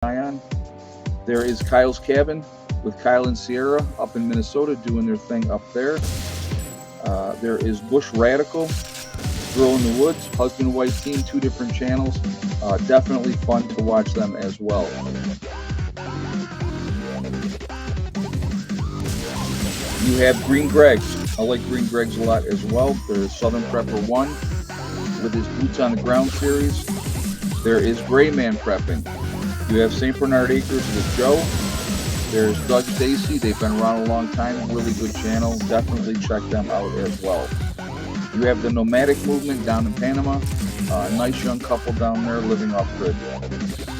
on. There is Kyle's Cabin with Kyle and Sierra up in Minnesota doing their thing up there. There is Bush Radical, Girl in the Woods, husband and wife team, 2 different channels. Definitely fun to watch them as well. You have Green Greg's. I like Green Greg's a lot as well. There's Southern Prepper 1 with his Boots on the Ground series. There is Gray Man Prepping. You have St. Bernard Acres with Joe. There's Doug Stacy. They've been around a long time. Really good channel. Definitely check them out as well. You have the Nomadic Movement down in Panama. Nice young couple down there living off grid.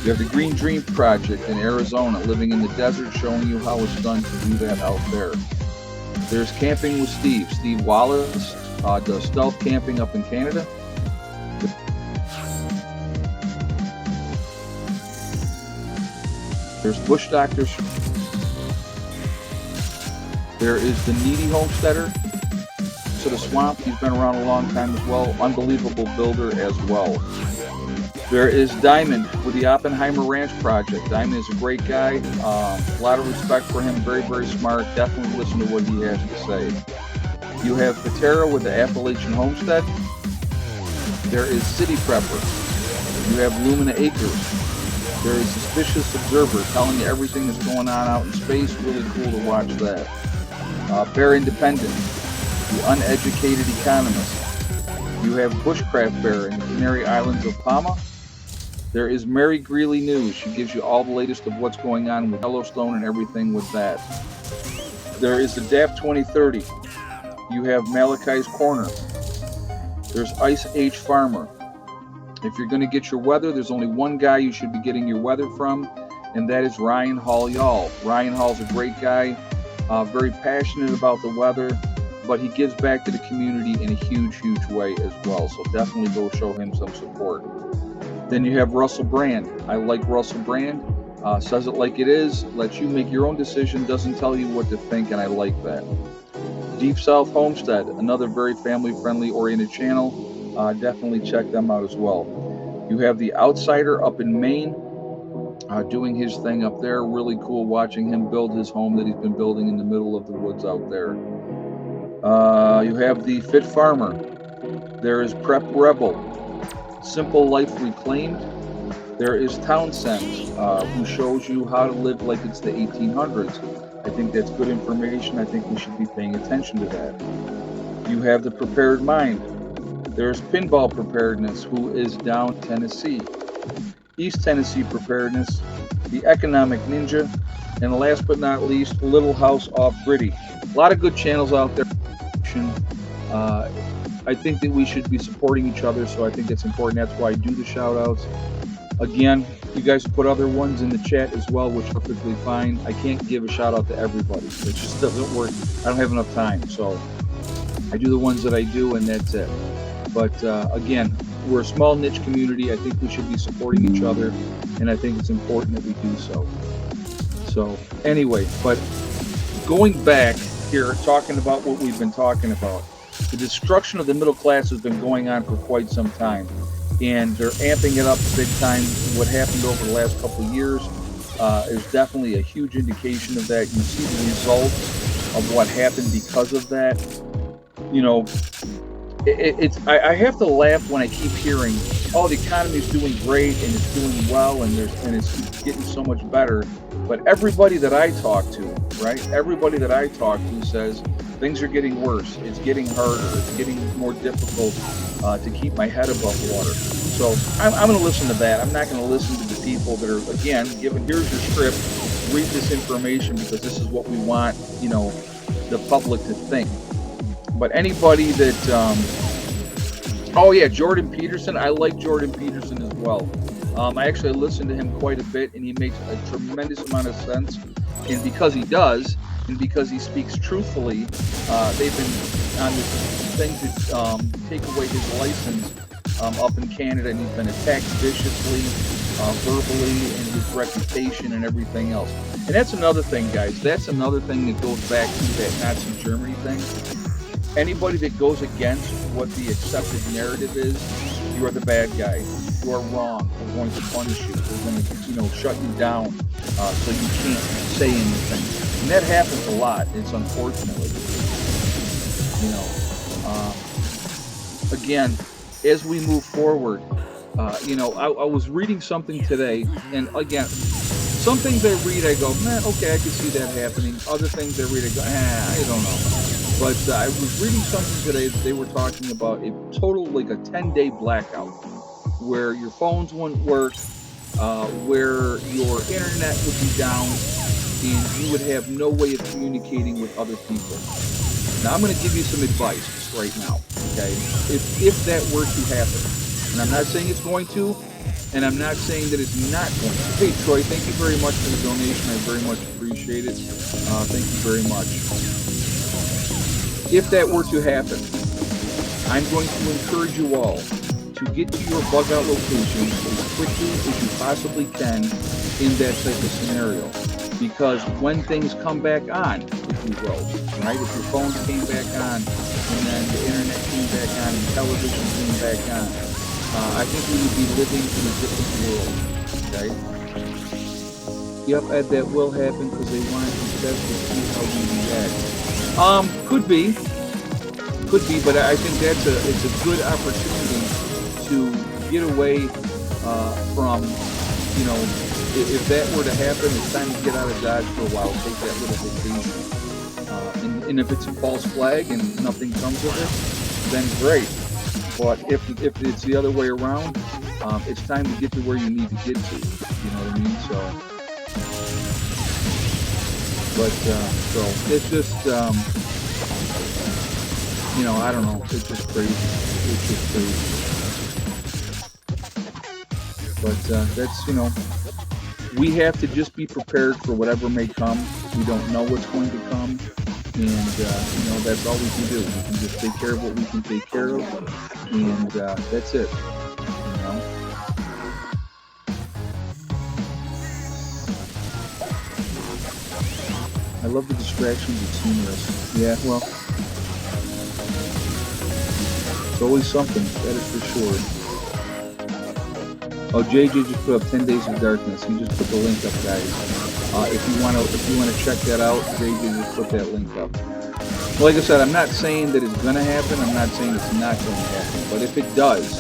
You have the Green Dream Project in Arizona, living in the desert, showing you how it's done to do that out there. There's Camping with Steve. Steve Wallace does stealth camping up in Canada. There's Bush Doctors. There is the Needy Homesteader to the Swamp. He's been around a long time as well. Unbelievable builder as well. There is Diamond with the Oppenheimer Ranch Project. Diamond is a great guy. A lot of respect for him. Very, very smart. Definitely listen to what he has to say. You have Patera with the Appalachian Homestead. There is City Prepper. You have Lumina Acres. There is Suspicious Observer telling you everything that's going on out in space. Really cool to watch that. Bear Independent, the Uneducated Economist. You have Bushcraft Bear in the Canary Islands of Palma. There is Mary Greeley News. She gives you all the latest of what's going on with Yellowstone and everything with that. There is the DAP 2030. You have Malachi's Corner. There's Ice Age Farmer. If you're going to get your weather, there's only one guy you should be getting your weather from, and that is Ryan Hall Y'all. Ryan Hall's a great guy, very passionate about the weather, but he gives back to the community in a huge, huge way as well. So definitely go show him some support. Then you have Russell Brand. I like Russell Brand. Says it like it is, lets you make your own decision, doesn't tell you what to think, and I like that. Deep South Homestead, another very family-friendly oriented channel. Definitely check them out as well. You have the Outsider up in Maine, doing his thing up there. Really cool watching him build his home that he's been building in the middle of the woods out there. You have the Fit Farmer. There is Prep Rebel. Simple Life Reclaimed. There is Townsend, who shows you how to live like it's the 1800s. I think that's good information. I think we should be paying attention to that. You have the Prepared Mind. There's Pinball Preparedness, who is down Tennessee. East Tennessee Preparedness, the Economic Ninja, and last but not least, Little House Off Gritty. A lot of good channels out there. I think that we should be supporting each other, so I think that's important. That's why I do the shout outs. Again, you guys put other ones in the chat as well, which is perfectly fine. I can't give a shout out to everybody. It just doesn't work. I don't have enough time, so I do the ones that I do, and that's it. But again, we're a small niche community. I think we should be supporting each other, and I think it's important that we do so. So anyway, but going back here, talking about what we've been talking about, the destruction of the middle class has been going on for quite some time, and they're amping it up big time. What happened over the last couple of years is definitely a huge indication of that. You see the results of what happened because of that. You know, I have to laugh when I keep hearing, oh, the economy is doing great and it's doing well and it's getting so much better. But everybody that I talk to, right? Everybody that I talk to says things are getting worse. It's getting harder. It's getting more difficult to keep my head above water. So I'm going to listen to that. I'm not going to listen to the people that are, again, given, here's your script, read this information because this is what we want, you know, the public to think. But anybody that, oh yeah, Jordan Peterson, I like Jordan Peterson as well. I actually listen to him quite a bit, and he makes a tremendous amount of sense. And because he does, and because he speaks truthfully, they've been on this thing to take away his license up in Canada, and he's been attacked viciously, verbally, and his reputation and everything else. And that's another thing, guys. That's another thing that goes back to that Nazi Germany thing. Anybody that goes against what the accepted narrative is, you are the bad guy. you are wrong. We're going to punish you. We're going to, you know, shut you down so you can't say anything. And that happens a lot. It's unfortunately, you know. Again, as we move forward, you know, I was reading something today, and again, some things I read, I go, man, okay, I can see that happening. Other things I read, I go, I don't know. But I was reading something today that they were talking about a total, like a 10-day blackout, where your phones wouldn't work, where your internet would be down, and you would have no way of communicating with other people. Now, I'm going to give you some advice right now, okay? If that were to happen, and I'm not saying it's going to, and I'm not saying that it's not going to. Hey, Troy, thank you very much for the donation. I very much appreciate it. Thank you very much. If that were to happen, I'm going to encourage you all to get to your bug out location as quickly as you possibly can in that type of scenario. Because when things come back on, if you will, right? If your phones came back on, and then the internet came back on, and television came back on, I think we would be living in a different world, okay? Yep, Ed, that will happen because they want to test to see how we react. Could be, but I think it's a good opportunity to get away from, you know, if that were to happen, it's time to get out of Dodge for a while, take that little vacation. And if it's a false flag and nothing comes of it, then great. But if it's the other way around, it's time to get to where you need to get to. You know what I mean? So it's just, you know, I don't know. It's just crazy. It's just crazy. But that's, you know, we have to just be prepared for whatever may come. We don't know what's going to come. And, you know, that's all we can do. We can just take care of what we can take care of. And that's it. You know? I love the distractions. It's humorous. Yeah, well, it's always something. That is for sure. Oh, JJ just put up 10 Days of Darkness. He just put the link up, guys. If you want to check that out, JJ just put that link up. Like I said, I'm not saying that it's going to happen. I'm not saying it's not going to happen. But if it does,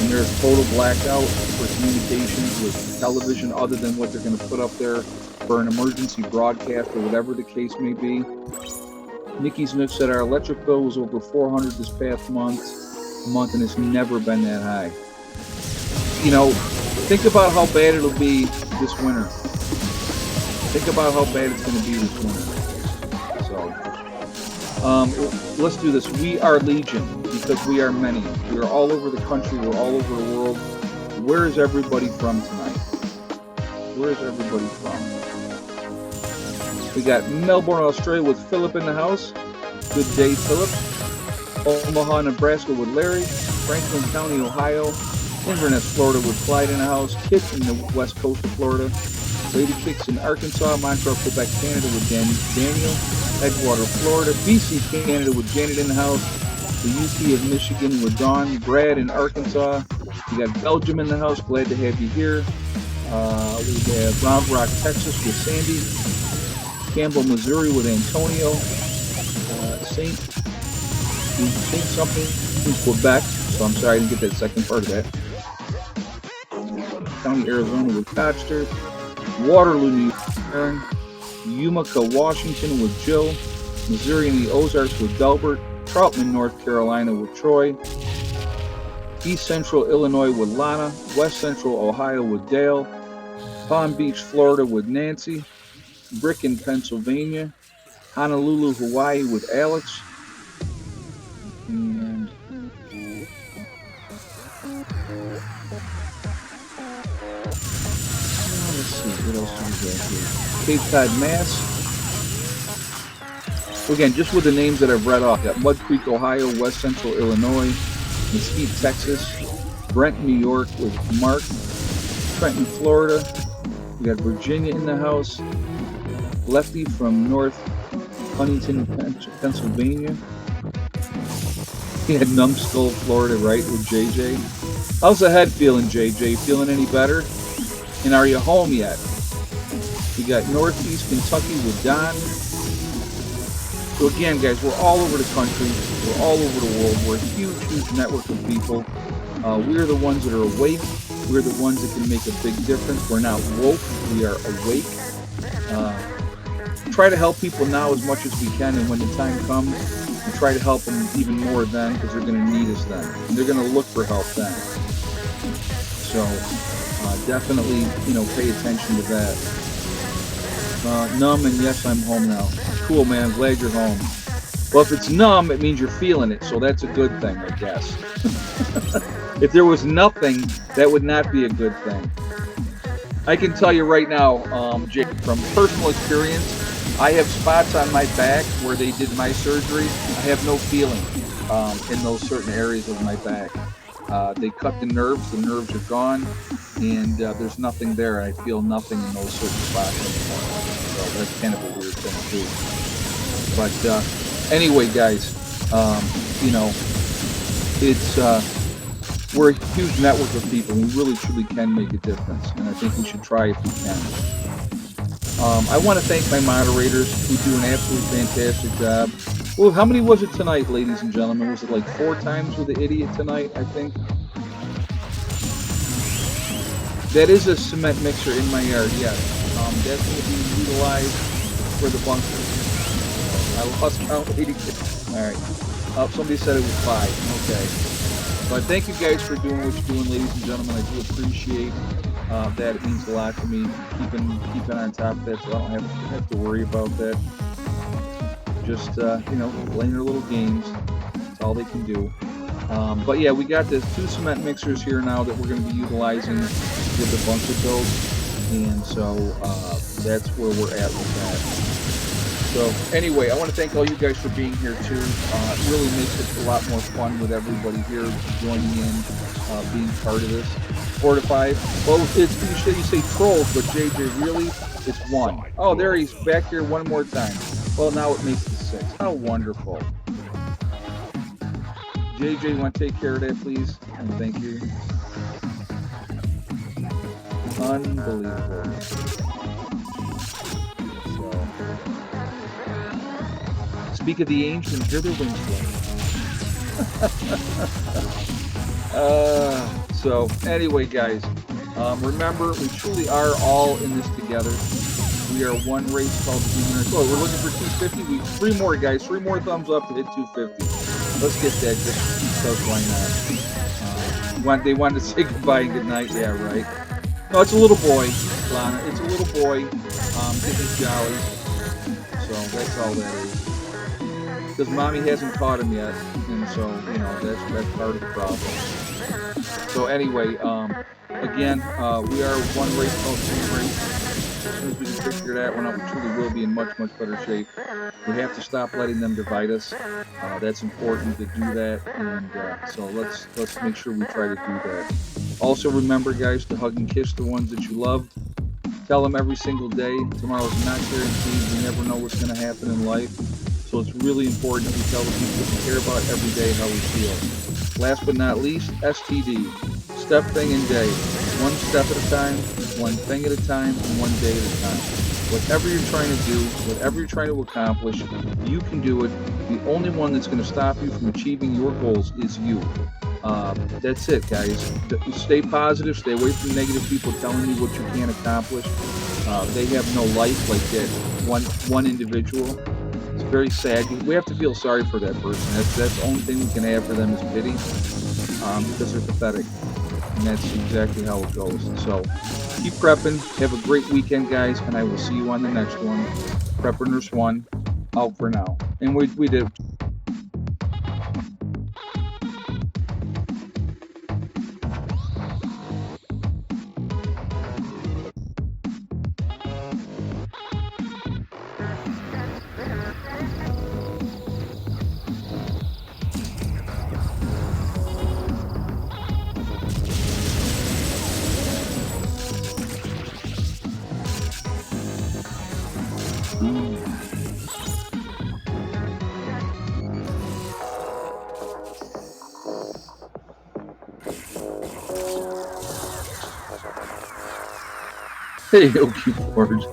and there's total blackout for communications with television other than what they're going to put up there for an emergency broadcast or whatever the case may be. Nikki Smith said our electric bill was over $400 this past month, and it's never been that high. You know, think about how bad it'll be this winter. Think about how bad it's going to be this winter. So, let's do this. We are Legion because we are many. We are all over the country. We're all over the world. Where is everybody from tonight? Where is everybody from? We got Melbourne, Australia with Philip in the house. Good day, Philip. Omaha, Nebraska with Larry. Franklin County, Ohio. Inverness, Florida with Clyde in the house. Kit in the west coast of Florida. Lady Kicks in Arkansas. Montreal, Quebec, Canada with Daniel. Edgewater, Florida. BC, Canada with Janet in the house. The UT of Michigan with Dawn. Brad in Arkansas. We got Belgium in the house. Glad to have you here. We have Round Rock, Texas with Sandy. Campbell, Missouri with Antonio. Saint something in Quebec. So I'm sorry I didn't get that second part of that. County, Arizona with Cochster. Waterloo, New York. Utica, Washington with Jill. Missouri and the Ozarks with Delbert. Troutman, North Carolina with Troy. East Central Illinois with Lana. West Central Ohio with Dale. Palm Beach, Florida with Nancy. Bricken, Pennsylvania. Honolulu, Hawaii with Alex. And let's see, what else do we got here? Cape Cod, Mass. Again, just with the names that I've read off. Got Mud Creek, Ohio, West Central Illinois, Mesquite, Texas, Brent, New York with Mark, Trenton, Florida. We got Virginia in the house. Lefty from North Huntington, Pennsylvania. He had Numbskull, Florida, right, with JJ. How's the head feeling, JJ? Feeling any better? And are you home yet? We got Northeast Kentucky with Don. So again, guys, we're all over the country. We're all over the world. We're a huge, huge network of people. We're the ones that are awake. We're the ones that can make a big difference. We're not woke. We are awake. Try to help people now as much as we can, and when the time comes, we try to help them even more then, because they're going to need us then, and they're going to look for help then. So definitely, pay attention to that. Numb, and yes, I'm home now. Cool, man. I'm glad you're home. Well, if it's numb, it means you're feeling it, so that's a good thing, I guess. If there was nothing, that would not be a good thing. I can tell you right now, Jake, from personal experience, I have spots on my back where they did my surgery. I have no feeling in those certain areas of my back. They cut the nerves are gone, and there's nothing there. I feel nothing in those certain spots anymore. So that's kind of a weird thing too. But anyway, guys, it's we're a huge network of people. We really truly can make a difference, and I think we should try if we can. I want to thank my moderators who do an absolutely fantastic job. Well, how many was it tonight, ladies and gentlemen? Was it like 4 times with the idiot tonight, I think? That is a cement mixer in my yard, yes. That's going to be utilized for the bunker. I lost count 86. All right. Somebody said it was 5. Okay. But thank you guys for doing what you're doing, ladies and gentlemen. I do appreciate that. It means a lot to me, keeping on top of that, so I don't have to worry about that. Just playing their little games. That's all they can do. But yeah, we got the 2 cement mixers here now that we're going to be utilizing with the bunker build, and so that's where we're at with that. So anyway, I want to thank all you guys for being here too. It really makes it a lot more fun with everybody here joining in, being part of this. 4 to 5. Well, it's you say trolls, but JJ, really, it's 1. Oh, there he's back here one more time. Well, now it makes it 6. How wonderful. JJ, you want to take care of that, please? And thank you. Unbelievable. Speak of the ancient, hear their wings blow. So anyway, guys, remember, we truly are all in this together. We are one race called the human race. Oh, we're looking for 250. 3 more, guys. 3 more thumbs up to hit 250. Let's get that just because why not? They wanted to say goodbye and good night. Yeah, right. No, it's a little boy, Lana. It's a little boy. Getting jolly. So that's all that is. Because mommy hasn't caught him yet, and so that's part of the problem. So anyway, again, we are one race called human race. As soon as we can figure that one out, we truly will be in much, much better shape. We have to stop letting them divide us. That's important to do that, and so let's make sure we try to do that. Also, remember, guys, to hug and kiss the ones that you love. Tell them every single day. Tomorrow's not guaranteed. You never know what's going to happen in life. So it's really important that we tell the people we care about every day how we feel. Last but not least, STD. Step, thing, and day. One step at a time, one thing at a time, and one day at a time. Whatever you're trying to do, whatever you're trying to accomplish, you can do it. The only one that's going to stop you from achieving your goals is you. That's it, guys. Stay positive. Stay away from negative people telling you what you can't accomplish. They have no life like that one individual. It's very sad. We have to feel sorry for that person. That's the only thing we can have for them is pity, because they're pathetic. And that's exactly how it goes. So keep prepping. Have a great weekend, guys, and I will see you on the next one. Prepper Nurse 1, out for now. And we did. Hey, okay, boards.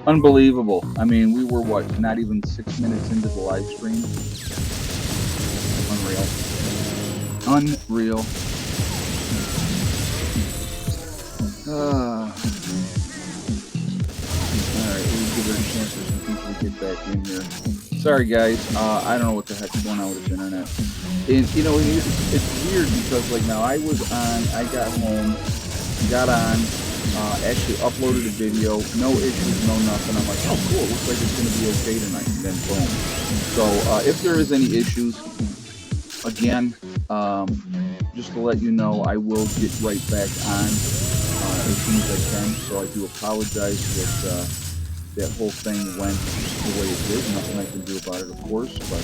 Unbelievable. I mean, we were what, not even 6 minutes into the live stream. Unreal. Unreal. Alright, we'll give it a chance for some people to get back in here. Sorry guys, I don't know what the heck's going on with this internet. And you know, it's weird because like now I got home, got on, actually uploaded a video, no issues, no nothing. I'm like, oh cool, looks like it's going to be okay tonight, and then boom. So if there is any issues, again, just to let you know, I will get right back on as soon as I can. So I do apologize that that whole thing went the way it did. Nothing I can do about it, of course, but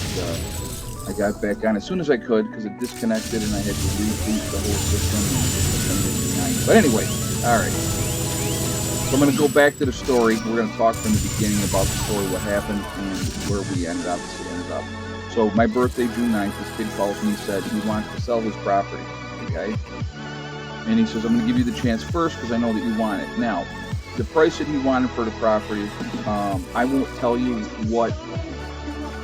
I got back on as soon as I could because it disconnected and I had to reboot the whole system. But anyway, all right. So I'm going to go back to the story. We're going to talk from the beginning about the story, what happened, and where we ended up. So my birthday, June 9th, this kid calls me and said he wants to sell his property, okay? And he says, I'm going to give you the chance first because I know that you want it. Now, the price that he wanted for the property, I won't tell you what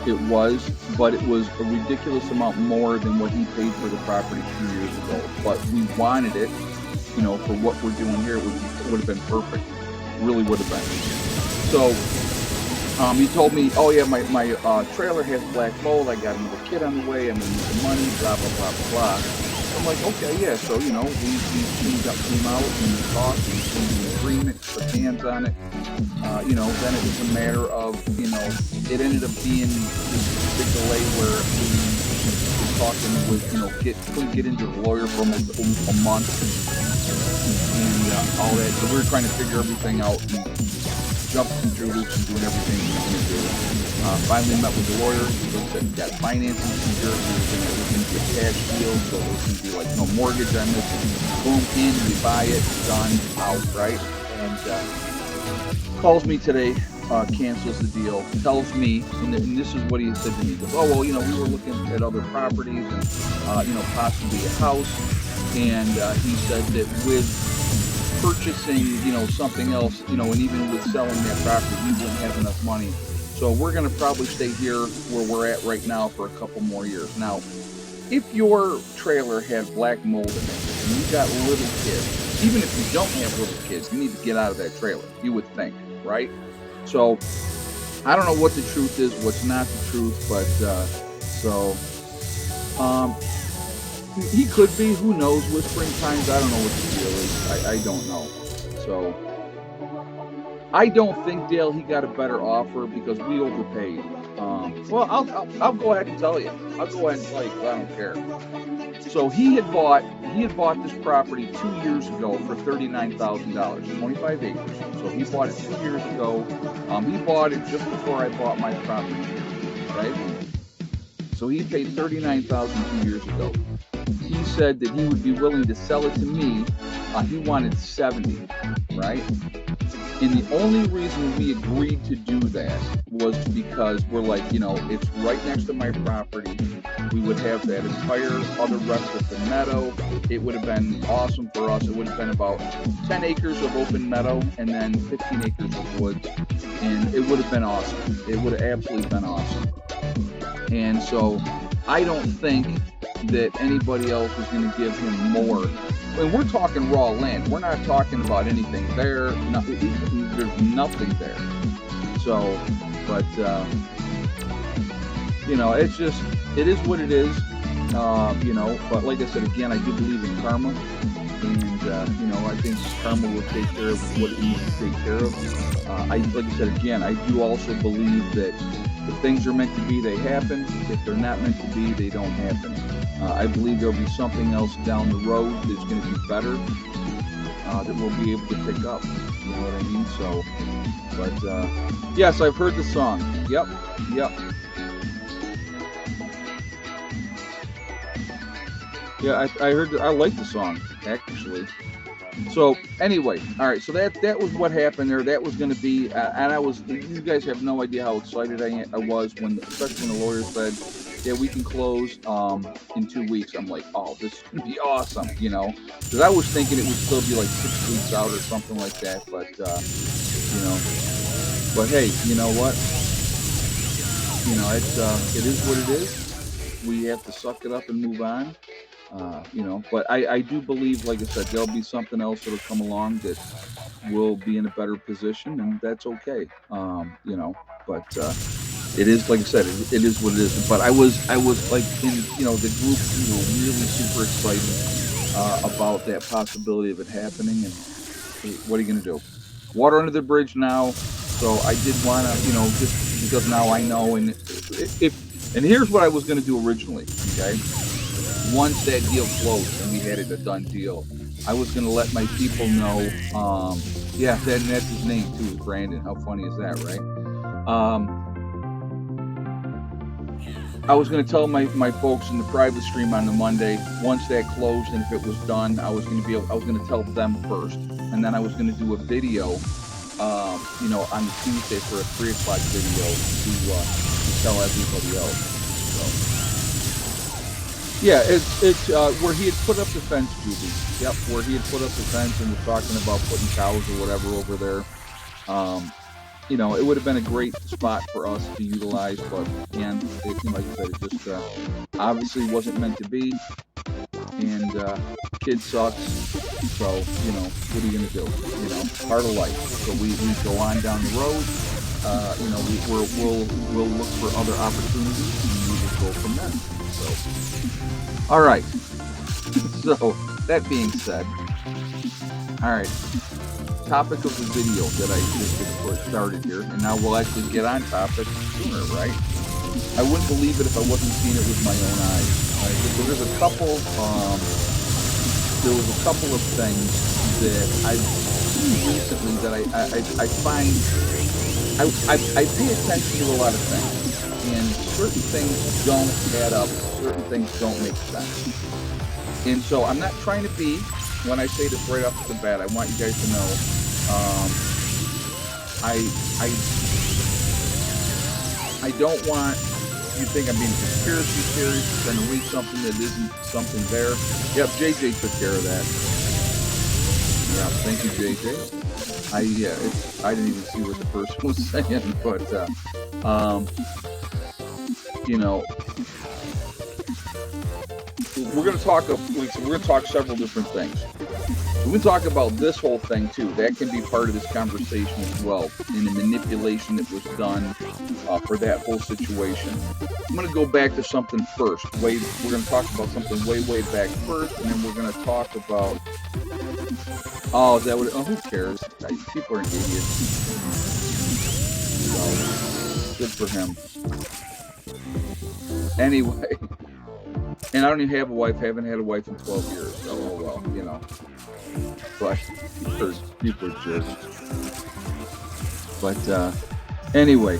it was, but it was a ridiculous amount more than what he paid for the property 2 years ago. But we wanted it, you know, for what we're doing here, it would have been perfect. Really would have been. So he told me, oh yeah, my trailer has black mold. I got another kid on the way. I'm gonna need the money. Blah blah blah blah blah. I'm like, okay, yeah. So you know, we came out and we talked and came to an agreement, put hands on it. You know, then it was a matter of, you know, it ended up being this big delay where we were talking with, you know, couldn't get into the lawyer for almost a month and all that. So we were trying to figure everything out. And jumping through hoops and doing everything we were going to do. Finally met with the lawyer. He said we got financing secure. It was going to be a cash deal, so it was going to be like no mortgage on this. Boom, in, we buy it, done, out, right? And calls me today, cancels the deal, tells me, and this is what he said to me. He goes, oh, well, you know, we were looking at other properties and, you know, possibly a house. And he said that with purchasing, you know, something else, you know, and even with selling that property, we wouldn't have enough money. So we're going to probably stay here where we're at right now for a couple more years. Now, if your trailer had black mold in it and you got little kids, even if you don't have little kids, you need to get out of that trailer, you would think, right? So I don't know what the truth is, what's not the truth, but he could be, who knows, whispering times, I don't know what the deal is, I don't know. So I don't think, Dale, he got a better offer because we overpaid. Well, I'll go ahead and tell you. I'll go ahead and tell you because I don't care. So he had bought this property 2 years ago for $39,000, 25 acres. So he bought it 2 years ago. He bought it just before I bought my property, right? So he paid $39,000 2 years ago. He said that he would be willing to sell it to me. He wanted 70, right? And the only reason we agreed to do that was because we're like, you know, it's right next to my property. We would have that entire other rest of the meadow. It would have been awesome for us. It would have been about 10 acres of open meadow and then 15 acres of woods. And it would have been awesome. It would have absolutely been awesome. And so I don't think that anybody else is going to give him more. And we're talking raw land. We're not talking about anything there. There's nothing there. So, but, you know, it's just, it is what it is, you know, but like I said, again, I do believe in karma. And, you know, I think karma will take care of what it needs to take care of. Like I said, again, I do also believe that if things are meant to be, they happen. If they're not meant to be, they don't happen. I believe there'll be something else down the road that's going to be better that we'll be able to pick up. You know what I mean? So, but yes, I've heard the song. Yep. Yeah, I heard. I like the song actually. So anyway, all right. So that was what happened there. That was going to be, and I was. You guys have no idea how excited I was when, especially when the lawyer said, "Yeah, we can close in 2 weeks." I'm like, "Oh, this is going to be awesome," you know, because I was thinking it would still be like 6 weeks out or something like that. But you know, but hey, you know what? You know, it is what it is. We have to suck it up and move on. You know, but I do believe, like I said, there'll be something else that'll come along that will be in a better position, and that's okay. You know, but it is, like I said, it is what it is. But I was like in, you know, the group, we were really super excited about that possibility of it happening. And what are you going to do? Water under the bridge now. So I did want to, you know, just because now I know, and if and here's what I was going to do originally. Okay, once that deal closed and we had it a done deal, I was going to let my people know. Yeah, that's his name too, Brandon. How funny is that, right? I was going to tell my folks in the private stream on the Monday, once that closed and if it was done, I was going to tell them first, and then I was going to do a video, you know, on the Tuesday for a 3 o'clock video to tell everybody else. So, yeah, it's where he had put up the fence, Judy. Yep, where he had put up the fence and was talking about putting cows or whatever over there. You know, it would have been a great spot for us to utilize, but again, like I said, it just obviously wasn't meant to be. And kid sucks, so you know, what are you gonna do? You know, part of life. So we go on down the road. You know, we'll look for other opportunities and we will go from there. So, all right. So that being said, all right. Topic of the video that I just started here, and now we'll actually get on topic sooner, right? I wouldn't believe it if I wasn't seeing it with my own eyes. Right? So there's a couple. There was a couple of things that I've seen recently that I find I pay attention to a lot of things, and certain things don't add up. Certain things don't make sense, and so I'm not trying to be. When I say this right off the bat, I want you guys to know, I don't want you to think I'm being conspiracy theorist, trying to read something that isn't something there. Yep, JJ took care of that. Yeah, thank you, JJ. I didn't even see what the person was saying, but you know. We're going to talk several different things. We can talk about this whole thing too. That can be part of this conversation as well, in the manipulation that was done for that whole situation. I'm going to go back to something first. We're going to talk about something way back first, and then we're going to talk about. Oh, is that what? Oh, who cares? People are idiots. So, good for him. Anyway. And I don't even have a wife. Haven't had a wife in 12 years. So, oh well, you know. But people are jerks. But anyway,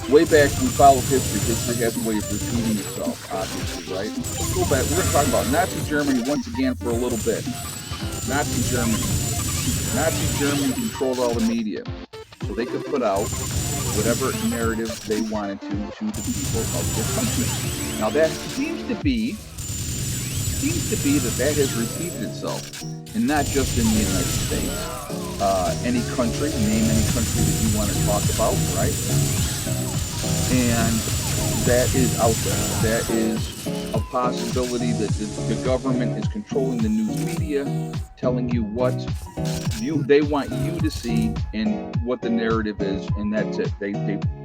way back, we follow history. History has a way of repeating itself, obviously, right? Let's go back. We're going to talk about Nazi Germany once again for a little bit. Nazi Germany. Nazi Germany controlled all the media, so they could put out whatever narrative they wanted to the people of the country. Now that seems to be that has repeated itself, and not just in the United States. Any country, name any country that you want to talk about, right? And that is out there. That is a possibility that the government is controlling the news media, telling you what they want you to see and what the narrative is, and that's it. They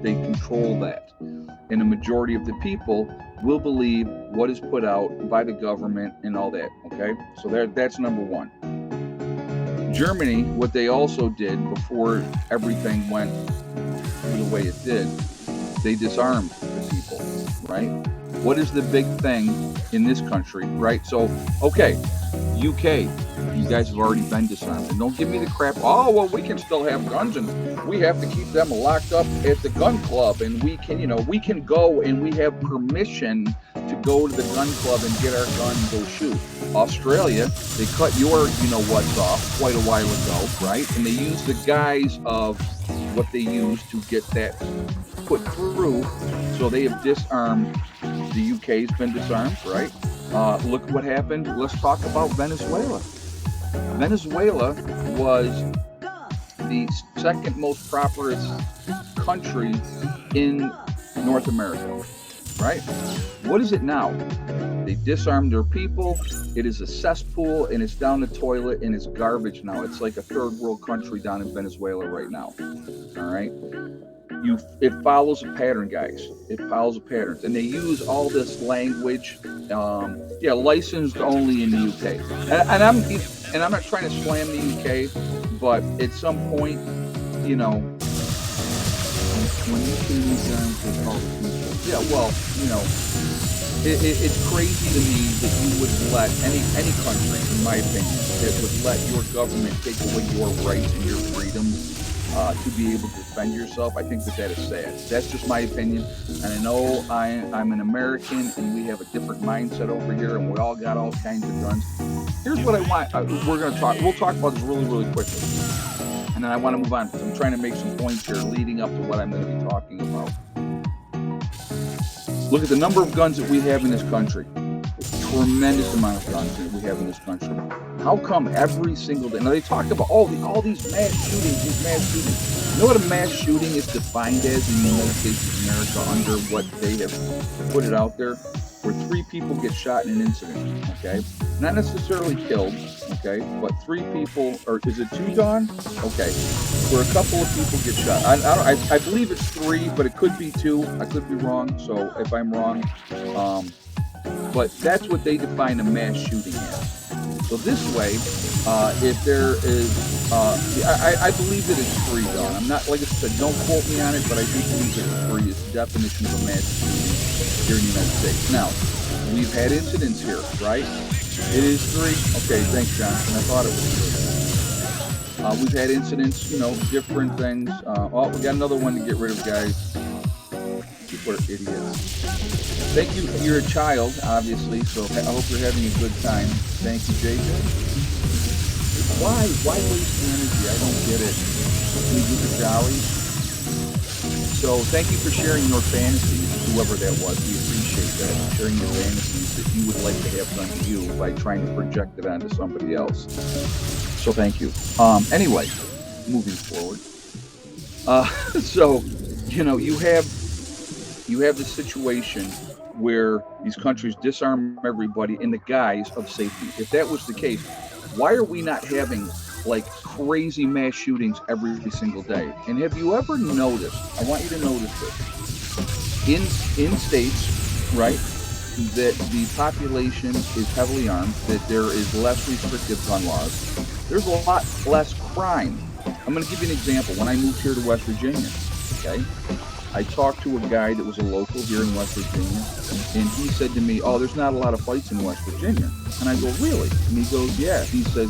control that, and the majority of the people will believe what is put out by the government and all that. Okay, so that's number one. Germany, what they also did before everything went the way it did, they disarmed the people, right? What is the big thing in this country, right? So, okay, UK, you guys have already been disarmed. And don't give me the crap, oh, well, we can still have guns and we have to keep them locked up at the gun club. And we can, we can go and we have permission to go to the gun club and get our gun and go shoot. Australia, they cut your you-know-what's off quite a while ago, right? And they use the guise of what they use to get that put through. So they have disarmed. The UK's been disarmed, right? Look what happened. Let's talk about Venezuela. Venezuela was the second most prosperous country in North America, right? What is it now? They disarmed their people. It is a cesspool, and it's down the toilet, and it's garbage now. It's like a third world country down in Venezuela right now. All right. It follows a pattern, guys. It follows a pattern, and they use all this language. Licensed only in the UK. And I'm not trying to slam the UK, but at some point, when you can move down to all the people. It's crazy to me that you would let any country, in my opinion, that would let your government take away your rights and your freedoms to be able to defend yourself. I think that is sad. That's just my opinion. And I know I'm an American, and we have a different mindset over here, and we all got all kinds of guns. Here's what I want. We'll talk about this really, really quickly. And then I want to move on, because I'm trying to make some points here leading up to what I'm going to be talking about. Look at the number of guns that we have in this country. Tremendous amount of guns that we have in this country. How come every single day? Now they talk about all these mass shootings, You know what a mass shooting is defined as in the United States of America under what they have put it out there? Where 3 people get shot in an incident, okay? Not necessarily killed, okay? But 3 people, or is it 2, Don? Okay, where a couple of people get shot. I believe it's 3, but it could be 2. I could be wrong, so if I'm wrong, but that's what they define a mass shooting as. So this way, if there is, I believe that it's 3, Don. I'm not, like I said, don't quote me on it, but I do believe that it's 3 is the definition of a mass shooting here in the United States. Now, we've had incidents here, right? It is 3. Okay, thanks, Johnson. I thought it was 3. We've had incidents, different things. We got another one to get rid of, guys. People are idiots. Thank you. You're a child, obviously, so I hope you're having a good time. Thank you, JJ. Why waste the energy? I don't get it. We do the jollies. So thank you for sharing your fantasies, whoever that was. We appreciate that. Sharing your fantasies that you would like to have done to you by trying to project it onto somebody else. So thank you. Anyway, moving forward. So, you have this situation where these countries disarm everybody in the guise of safety. If that was the case, why are we not having like crazy mass shootings every single day? And have you ever noticed, I want you to notice this, in states, right, that the population is heavily armed, that there is less restrictive gun laws, there's a lot less crime. I'm going to give you an example. When I moved here to West Virginia, okay, I talked to a guy that was a local here in West Virginia, and he said to me, there's not a lot of fights in West Virginia. And I go, really? And he goes, yeah. He says,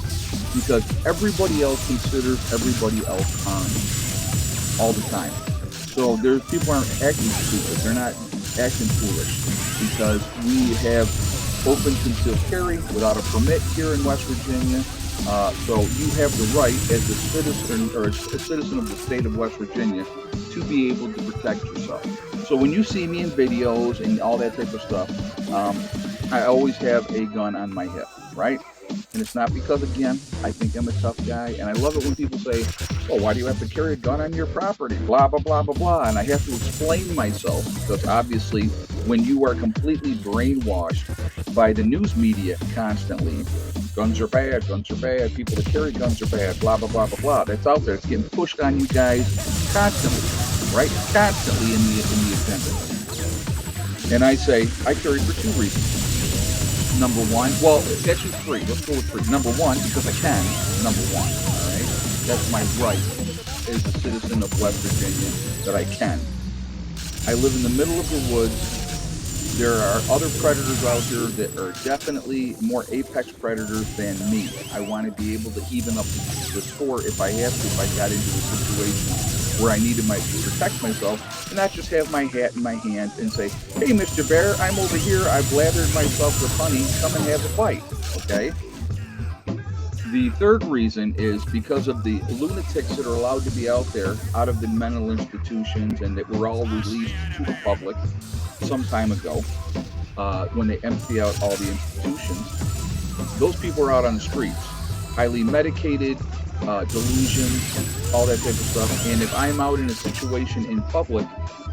because everybody else considers everybody else armed all the time. So people aren't acting stupid. They're not acting foolish, because we have open concealed carry without a permit here in West Virginia. So you have the right as a citizen or a citizen of the state of West Virginia to be able to protect yourself. So when you see me in videos and all that type of stuff, I always have a gun on my hip, right? And it's not because, again, I think I'm a tough guy. And I love it when people say, why do you have to carry a gun on your property? Blah, blah, blah, blah, blah. And I have to explain myself, because obviously when you are completely brainwashed by the news media constantly, guns are bad, people that carry guns are bad, blah, blah, blah, blah, blah. That's out there. It's getting pushed on you guys constantly, right? Constantly in the agenda. And I say, I carry for 2 reasons. Number 1, actually 3. Let's go with 3. Number 1, because I can. Number 1, all right? That's my right as a citizen of West Virginia, that I can. I live in the middle of the woods. There are other predators out here that are definitely more apex predators than me. I want to be able to even up the score if I have to, if I got into a situation where I needed to protect myself, and not just have my hat in my hand and say, hey, Mr. Bear, I'm over here, I've lathered myself with honey, come and have a bite, okay? The third reason is because of the lunatics that are allowed to be out there, out of the mental institutions, and that were all released to the public some time ago, when they empty out all the institutions. Those people are out on the streets, highly medicated, delusions, all that type of stuff. And if I'm out in a situation in public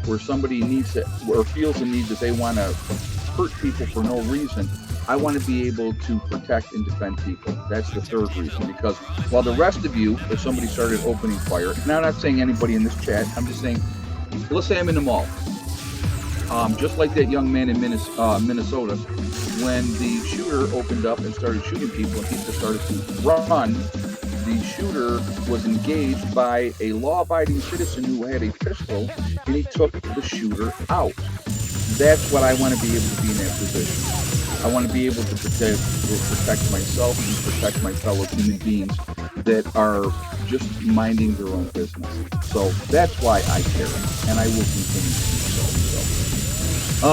where somebody needs to, or feels the need that they want to hurt people for no reason, I want to be able to protect and defend people. That's the third reason. Because while the rest of you, if somebody started opening fire, and I'm not saying anybody in this chat, I'm just saying, let's say I'm in the mall. Just like that young man in Minnesota, when the shooter opened up and started shooting people and people started to run, the shooter was engaged by a law-abiding citizen who had a pistol, and he took the shooter out. That's what I want to be able to be in that position. I want to be able to protect myself and protect my fellow human beings that are just minding their own business. So that's why I care, and I will continue to do so.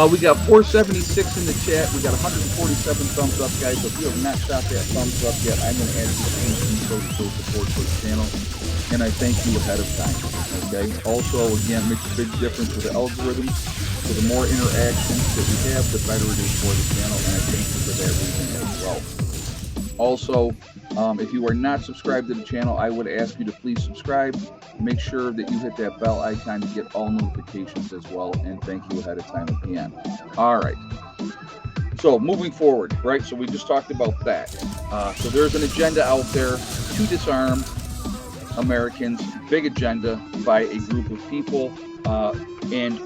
We got 476 in the chat. We got 147 thumbs up, guys. So if you have not shot that thumbs up yet, I'm going to add you to show support for the channel, and I thank you ahead of time. Okay. Also, again, makes a big difference with the algorithm. So the more interactions that we have, the better it is for the channel, and I thank you for that reason as well. Also, if you are not subscribed to the channel, I would ask you to please subscribe. Make sure that you hit that bell icon to get all notifications as well, and thank you ahead of time again. All right. So moving forward, right? So we just talked about that. So there's an agenda out there to disarm Americans, big agenda by a group of people, and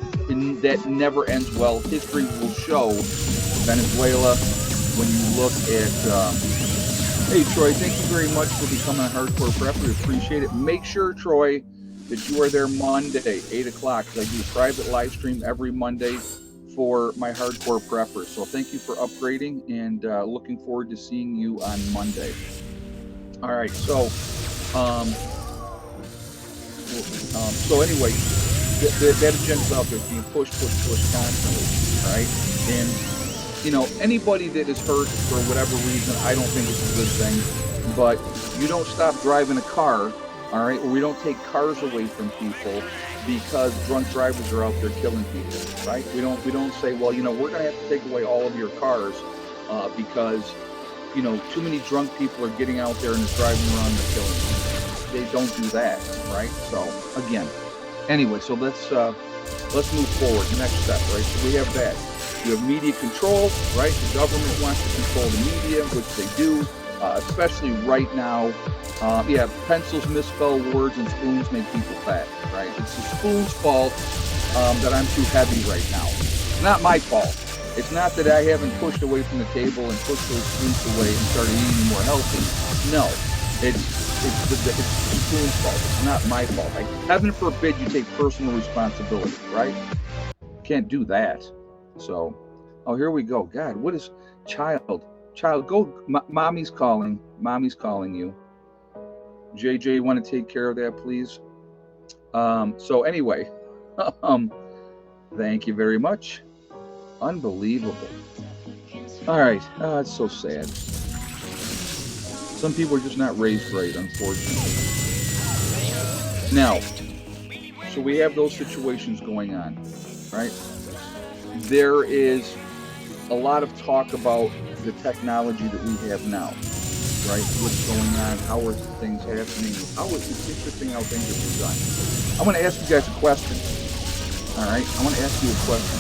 that never ends well. History will show Venezuela. When you look at, hey Troy, thank you very much for becoming a hardcore prepper. We appreciate it. Make sure, Troy, that you are there Monday, 8 o'clock. I do a private live stream every Monday for my hardcore preppers. So thank you for upgrading, and looking forward to seeing you on Monday. All right, so anyway, that agenda's out there being pushed constantly, right? And you know, anybody that is hurt for whatever reason, I don't think it's a good thing. But you don't stop driving a car, all right? Or we don't take cars away from people because drunk drivers are out there killing people, right? We don't say, well, you know, we're going to have to take away all of your cars because, you know, too many drunk people are getting out there and they're driving around and killing people. They don't do that, right? So again, anyway, so let's move forward. Next step, right? So we have that. You have media control, right? The government wants to control the media, which they do, especially right now. Yeah, pencils misspell words and spoons make people fat, right? It's the spoon's fault that I'm too heavy right now. It's not my fault. It's not that I haven't pushed away from the table and pushed those spoons away and started eating more healthy. No, it's the spoon's fault. It's not my fault. Heaven forbid you take personal responsibility, right? Can't do that. So, oh, here we go. God, what is child, go, mommy's calling. Mommy's calling you. JJ, you want to take care of that, please? So anyway, thank you very much. Unbelievable. All right. Oh, it's so sad. Some people are just not raised right, unfortunately. Now, so we have those situations going on, right? There is a lot of talk about the technology that we have now, right? What's going on? How are things happening? It's interesting how things have been done. I want to ask you guys a question. All right, I want to ask you a question.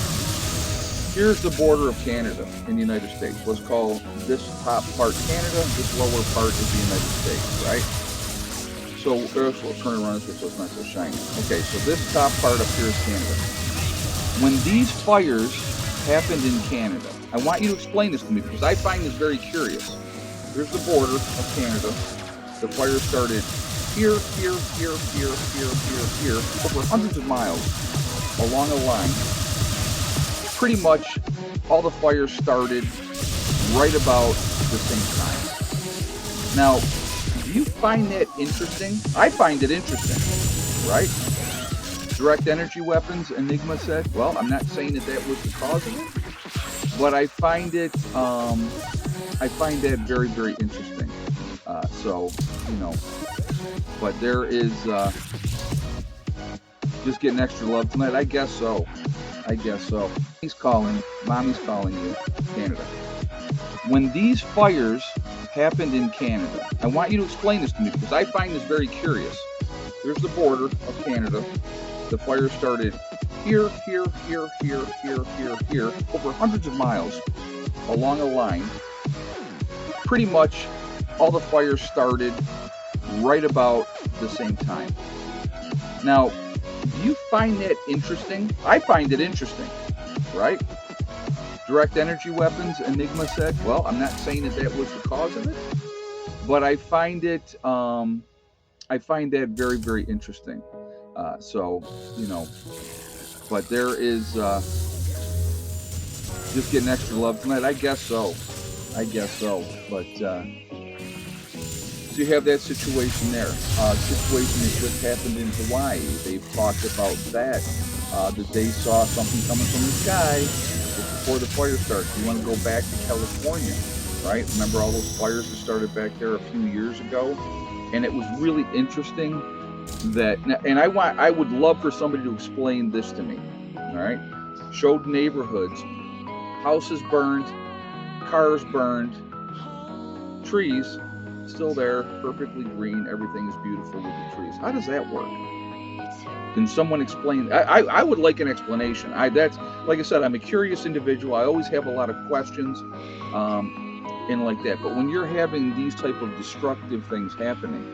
Here's the border of Canada in the United States. Let's call this top part Canada, this lower part is the United States, right? So we'll turn around this way so it's not so shiny. Okay, so this top part up here is Canada. When these fires happened in Canada, I want you to explain this to me because I find this very curious. Here's the border of Canada. The fire started here, over hundreds of miles along a line. pretty much all the fires started right about the same time. Now, do you find that interesting? I find it interesting, right? Direct energy weapons, Enigma said. Well, I'm not saying that that was the cause of it, but I find it, I find that very, very interesting. So, you know, but there is, just getting extra love tonight. I guess so. I guess so. He's calling. Mommy's calling you. Canada. When these fires happened in Canada, I want you to explain this to me because I find this very curious. There's the border of Canada. The fire started here, here, here, here, here, here, here, over hundreds of miles along a line. Pretty much all the fires started right about the same time. Now, do you find that interesting? I find it interesting, right? Direct energy weapons, Enigma said. Well, I'm not saying that that was the cause of it, but I find it, I find that very, very interesting. So, you know, but there is, just getting extra love tonight. I guess so. I guess so. But, so you have that situation there. Situation that just happened in Hawaii. They've talked about that they saw something coming from the sky just before the fire started. You want to go back to California, right? Remember all those fires that started back there a few years ago? And it was really interesting that, and I would love for somebody to explain this to me, all right? Showed neighborhoods, houses burned, cars burned, trees still there, perfectly green, everything is beautiful with the trees. How does that work? Can someone explain? I would like an explanation. That's, like I said, I'm a curious individual. I always have a lot of questions and like that. But when you're having these type of destructive things happening,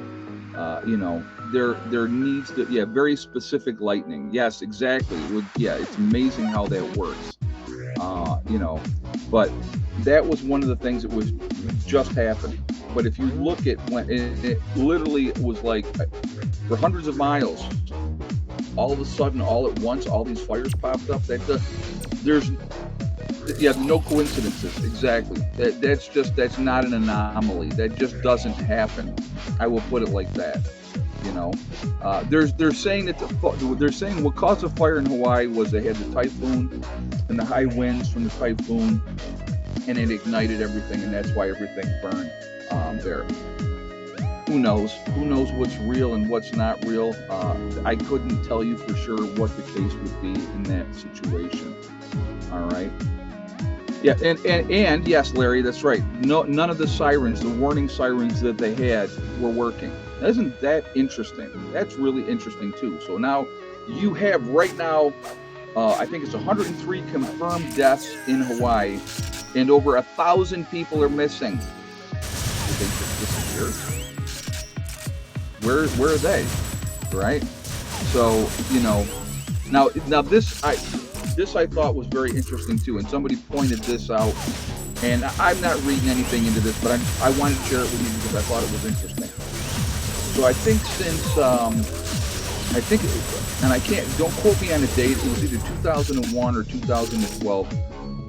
you know, there needs to, yeah, very specific lightning. Yes, exactly. Yeah, it's amazing how that works. You know, but that was one of the things that was just happening. But if you look at when it literally was like for hundreds of miles, all of a sudden, all at once, all these fires popped up. There's no coincidences. Exactly. That's not an anomaly. That just doesn't happen. I will put it like that. You know, they're saying that they're saying what caused the fire in Hawaii was they had the typhoon and the high winds from the typhoon, and it ignited everything, and that's why everything burned there. Who knows? Who knows what's real and what's not real? I couldn't tell you for sure what the case would be in that situation. All right. Yeah, and yes, Larry, that's right. No, none of the sirens, the warning sirens that they had, were working. Isn't that interesting? That's really interesting too. So now you have right now, I think it's 103 confirmed deaths in Hawaii, and over 1,000 people are missing. Did they just disappear? Where are they? Right? So, you know, now this I thought was very interesting too, and somebody pointed this out, and I'm not reading anything into this, but I wanted to share it with you because I thought it was interesting. So I think since and I don't quote me on a date, it was either 2001 or 2012,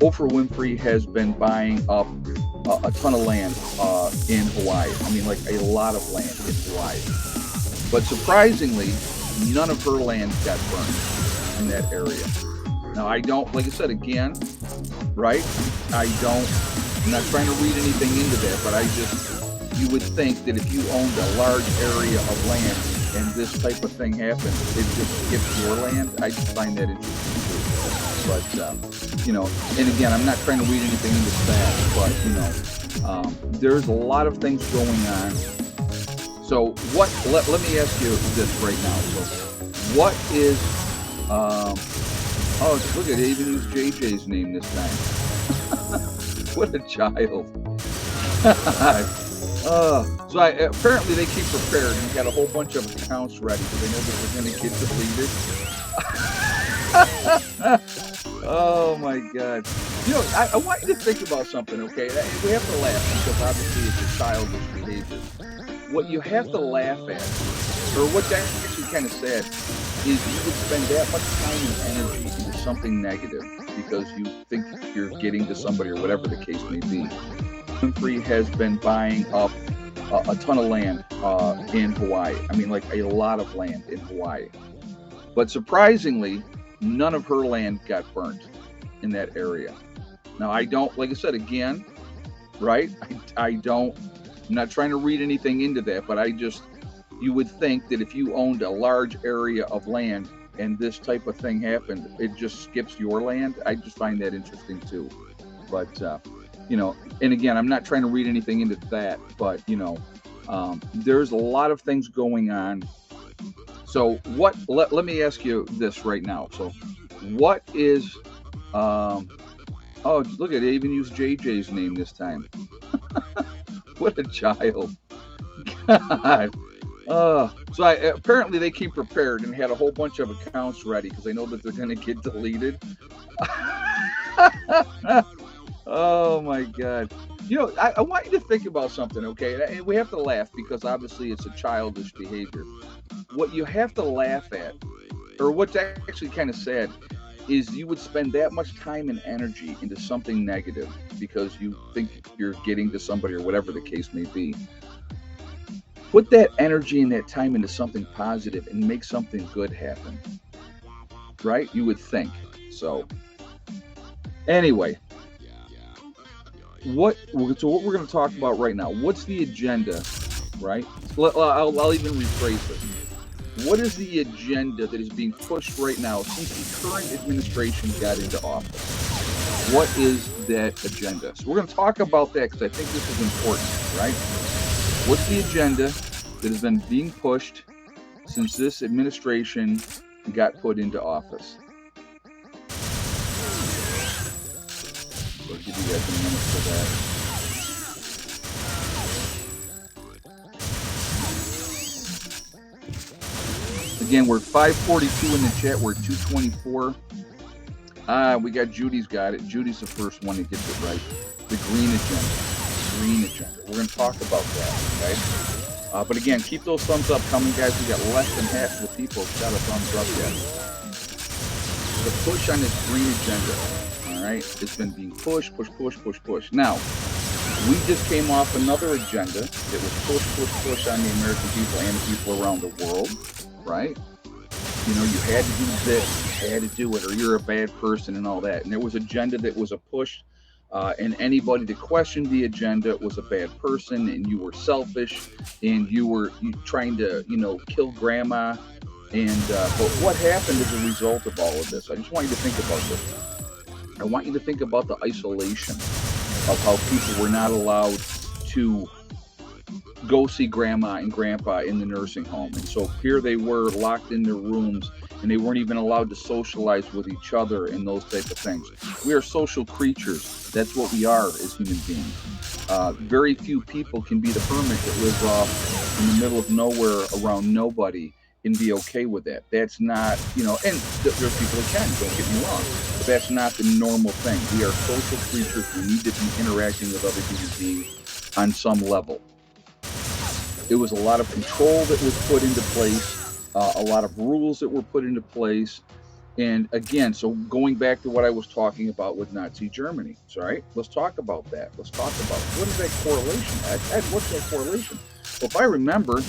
Oprah Winfrey has been buying up a ton of land in Hawaii. I mean, like a lot of land in Hawaii. But surprisingly, none of her land got burned in that area. Now, I don't, like I said again, right? I'm not trying to read anything into that, but you would think that if you owned a large area of land and this type of thing happened, it just skipped your land. I just find that interesting too. But, you know, and again, I'm not trying to read anything into that, but, you know, there's a lot of things going on. So let me ask you this right now. So what is, oh, look at it, even used JJ's name this time. What a child. So apparently they keep prepared and got a whole bunch of accounts ready because they know that they're going to get deleted. Oh my God. You know, I want you to think about something, okay? We have to laugh because obviously it's a childish behavior. What you have to laugh at, or what's actually kind of sad, is you would spend that much time and energy into something negative. because you think you're getting to somebody or whatever the case may be. Winfrey has been buying up a ton of land in Hawaii. I mean, like a lot of land in Hawaii. But surprisingly, none of her land got burnt in that area. Now, I don't, like I said, again, right? I'm not trying to read anything into that, but you would think that if you owned a large area of land and this type of thing happened, it just skips your land. I just find that interesting too. But, and again, I'm not trying to read anything into that, but, there's a lot of things going on. So let me ask you this right now. So what is, oh, look at it, even used JJ's name this time. What a child. God. So apparently they came prepared and had a whole bunch of accounts ready because they know that they're going to get deleted. Oh my God. I want you to think about something, okay? And we have to laugh because obviously it's a childish behavior. What you have to laugh at, or what's actually kind of sad, is you would spend that much time and energy into something negative because you think you're getting to somebody or whatever the case may be. Put that energy and that time into something positive and make something good happen. Right? You would think. So, anyway, what we're going to talk about right now, what's the agenda, right? I'll even rephrase this. What is the agenda that is being pushed right now since the current administration got into office? What is that agenda? So we're going to talk about that because I think this is important, right? What's the agenda that has been being pushed since this administration got put into office? So I'll give you guys a minute for that. Again, we're 542 in the chat. We're 224. We got Judy's got it. Judy's the first one that gets it right. The green agenda. Green agenda. We're going to talk about that, okay? But again, keep those thumbs up coming, guys. We got less than half of the people got a thumbs up yet. The push on this green agenda, all right? It's been being pushed. Now, we just came off another agenda that was push on the American people and the people around the world, right? You had to do this, you had to do it, or you're a bad person and all that. And there was agenda that was a push, and anybody that questioned the agenda was a bad person, and you were selfish, and you were trying to, kill grandma. And but what happened as a result of all of this? I just want you to think about this. I want you to think about the isolation of how people were not allowed to go see grandma and grandpa in the nursing home. And so here they were locked in their rooms, and they weren't even allowed to socialize with each other and those type of things. We are social creatures. That's what we are as human beings. Very few people can be the hermit that lives off in the middle of nowhere around nobody and be okay with that. That's not, and there's people that can, don't get me wrong, but that's not the normal thing. We are social creatures. We need to be interacting with other human beings on some level. It was a lot of control that was put into place, a lot of rules that were put into place. And again, so going back to what I was talking about with Nazi Germany, right? Let's talk about that. Let's talk about what is that correlation? Ed, what's that correlation? Well, if I remember,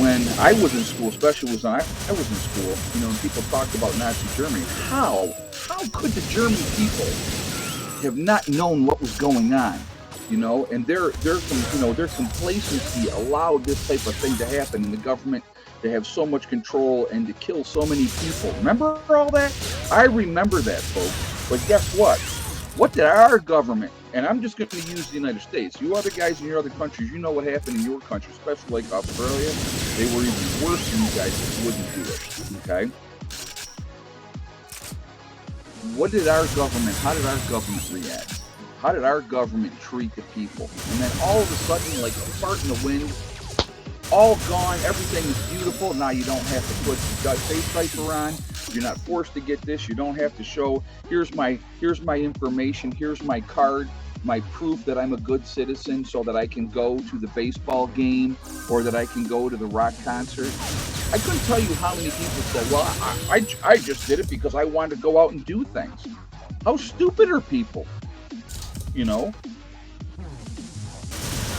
when I was in school, especially when I was in school, and people talked about Nazi Germany, how could the German people have not known what was going on? And their complacency allowed this type of thing to happen, and the government to have so much control and to kill so many people. Remember all that? I remember that, folks. But guess what? What did our government, and I'm just going to use the United States. You other guys in your other countries, you know what happened in your country, especially like Australia. They were even worse than you guys that wouldn't do it. Okay? How did our government react? How did our government treat the people? And then all of a sudden, like a fart in the wind, all gone, everything is beautiful. Now you don't have to put the face diaper on. You're not forced to get this. You don't have to show, here's my information, here's my card. my proof that I'm a good citizen so that I can go to the baseball game or that I can go to the rock concert. I couldn't tell you how many people said, well, I just did it because I wanted to go out and do things. How stupid are people? You know?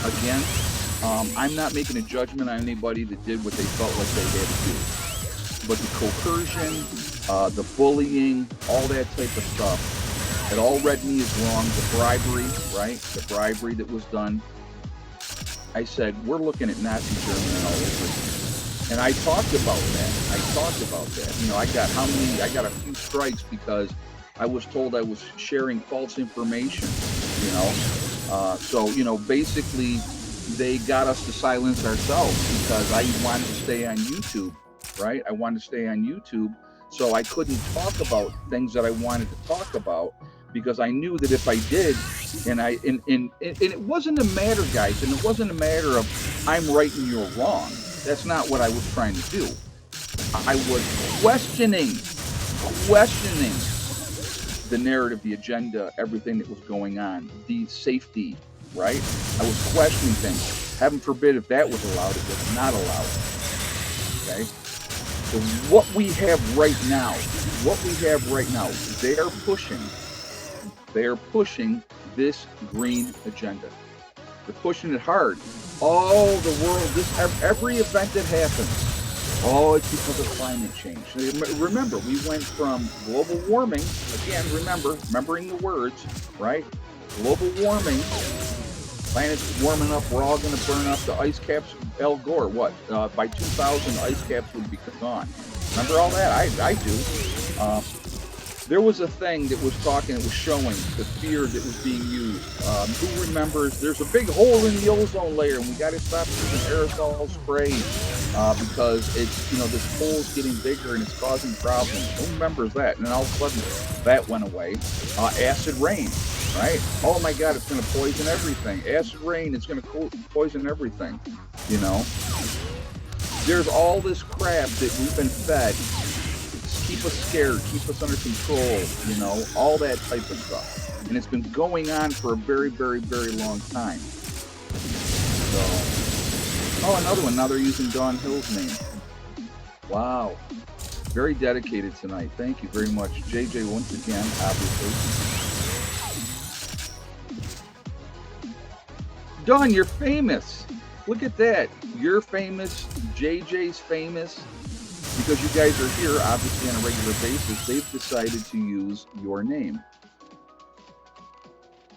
Again, I'm not making a judgment on anybody that did what they felt like they had to do. But the coercion, the bullying, all that type of stuff, it all read me as wrong. The bribery, right? The bribery that was done. I said, we're looking at Nazi Germany all over. And I talked about that. You know, I got a few strikes because I was told I was sharing false information, you know. So, you know, basically they got us to silence ourselves because I wanted to stay on YouTube, right? I wanted to stay on YouTube, so I couldn't talk about things that I wanted to talk about because I knew that if I did, and it wasn't a matter, guys, and it wasn't a matter of I'm right and you're wrong. That's not what I was trying to do. I was questioning the narrative, the agenda, everything that was going on, the safety, right? I was questioning things. Heaven forbid if that was allowed, it was not allowed. Okay? So what we have right now, they are pushing this green agenda. They're pushing it hard. Oh, the world, every event that happens, oh, it's because of climate change. Remember, we went from global warming, again, remembering the words, right? Global warming, planet's warming up, we're all going to burn up, the ice caps, Al Gore, what? By 2000, ice caps would be gone. Remember all that? I do. There was a thing that was talking, it was showing the fear that was being used. Who remembers, there's a big hole in the ozone layer and we got to stop using aerosol spray because it's, you know, this hole's getting bigger and it's causing problems. Who remembers that? And then all of a sudden that went away. Acid rain, right? Oh my God, it's going to poison everything. Acid rain, it's going to poison everything, you know? There's all this crap that we've been fed. Keep us scared, keep us under control, you know, all that type of stuff. And it's been going on for a very, very, very long time. So, oh, another one. Now they're using Dawn Hill's name. Wow. Very dedicated tonight. Thank you very much. JJ, once again, obviously. Dawn, you're famous. Look at that. You're famous. JJ's famous. Because you guys are here, obviously, on a regular basis, they've decided to use your name.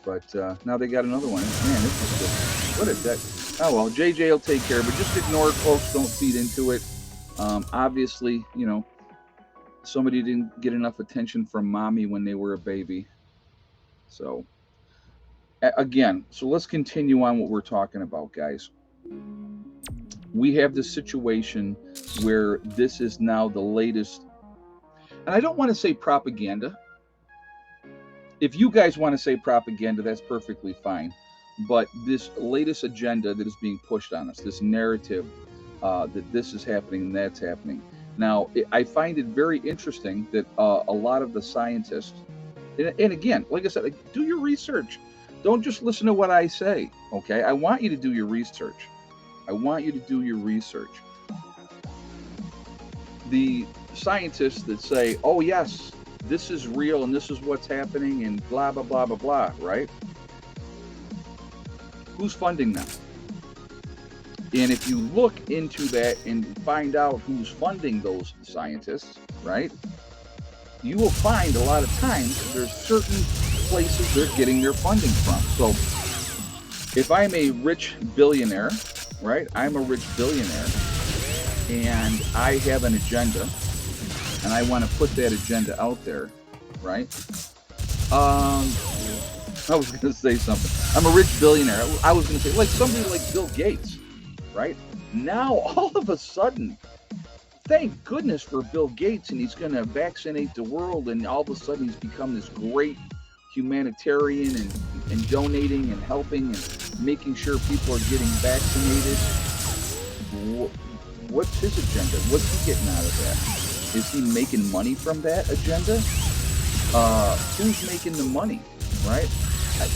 But now they got another one. Man, this is good. What is that? Oh, well, JJ will take care of it. Just ignore it, folks. Don't feed into it. Obviously, you know, somebody didn't get enough attention from mommy when they were a baby. So, again, so let's continue on what we're talking about, guys. We have this situation where this is now the latest, and I don't want to say propaganda. If you guys want to say propaganda, that's perfectly fine. But this latest agenda that is being pushed on us, this narrative that this is happening and that's happening. Now, I find it very interesting that a lot of the scientists, and again, like I said, do your research. Don't just listen to what I say, okay? I want you to do your research. The scientists that say, oh yes, this is real and this is what's happening and blah, blah, blah, blah, blah, right? Who's funding them? And if you look into that and find out who's funding those scientists, right, you will find a lot of times there's certain places they're getting their funding from. So if I'm a rich billionaire, right, I'm a rich billionaire, and I have an agenda, and I want to put that agenda out there, right? I was going to say something. I'm a rich billionaire. I was going to say, like somebody like Bill Gates, right? Now, all of a sudden, thank goodness for Bill Gates, and he's going to vaccinate the world, and all of a sudden he's become this great humanitarian and donating and helping and making sure people are getting vaccinated. What's his agenda? What's he getting out of that? Is he making money from that agenda? Who's making the money, right?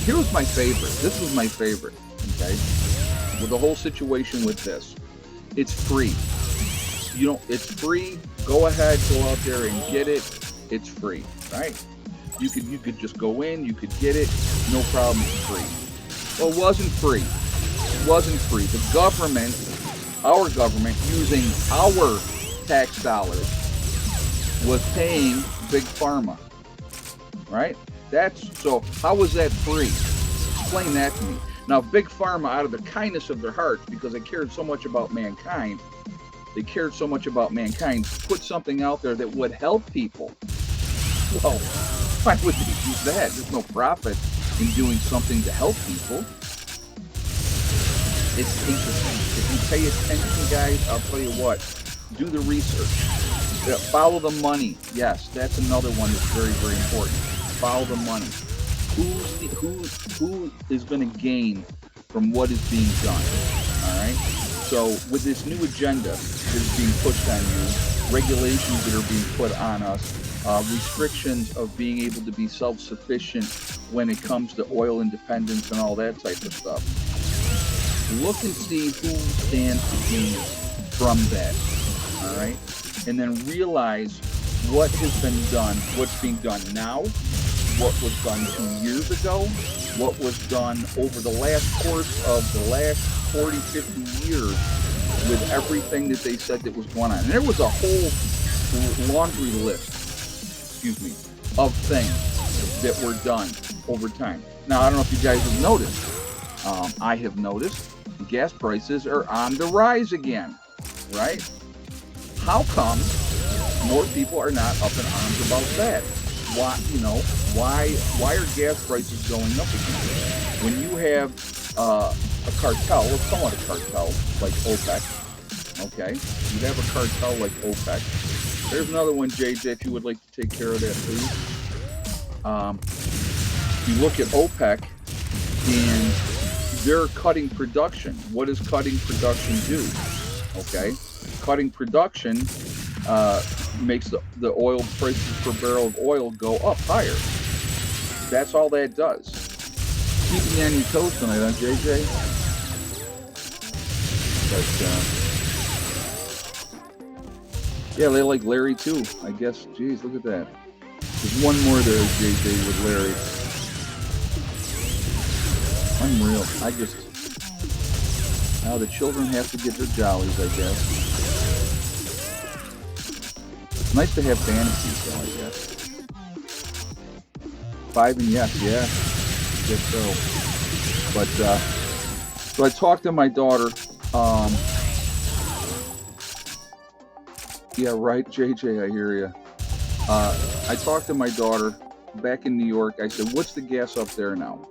Here was my favorite. This was my favorite. Okay, with the whole situation with this, it's free. You know, it's free. Go ahead, go out there and get it. It's free, right? You could just go in, you could get it, no problem. It's free. Well, it wasn't free. It wasn't free. The government, our government, using our tax dollars, was paying Big Pharma, right? So how was that free? Explain that to me. Now, Big Pharma, out of the kindness of their hearts, because they cared so much about mankind, put something out there that would help people. Well, why would they do that? There's no profit in doing something to help people. It's interesting. If you pay attention, guys, I'll tell you what, do the research. Follow the money. Yes, that's another one that's very, very important. Follow the money. Who is going to gain from what is being done? All right. So with this new agenda that is being pushed on you, regulations that are being put on us, restrictions of being able to be self-sufficient when it comes to oil independence and all that type of stuff. Look and see who stands to gain from that. All right. And then realize what has been done, what's being done now, what was done 2 years ago, what was done over the last course of the last 40, 50 years with everything that they said that was going on. And there was a whole laundry list, of things that were done over time. Now, I don't know if you guys have noticed. I have noticed gas prices are on the rise again, right? How come more people are not up in arms about that? Why are gas prices going up again? When you have a cartel, let's call it a cartel, like OPEC, okay? You have a cartel like OPEC. There's another one, JJ, if you would like to take care of that, please. You look at OPEC, and they're cutting production. What does cutting production do? Okay? Cutting production makes the oil prices per barrel of oil go up higher. That's all that does. Keeping you on your toes tonight, huh, JJ? But, yeah, they like Larry too, I guess. Jeez, look at that. There's one more there, JJ, with Larry. Unreal. Now the children have to get their jollies, I guess. It's nice to have fantasies, though, I guess. 5 and yes, yeah. I guess so. But, so I talked to my daughter. Yeah, right, JJ, I hear you. I talked to my daughter back in New York. I said, what's the gas up there now?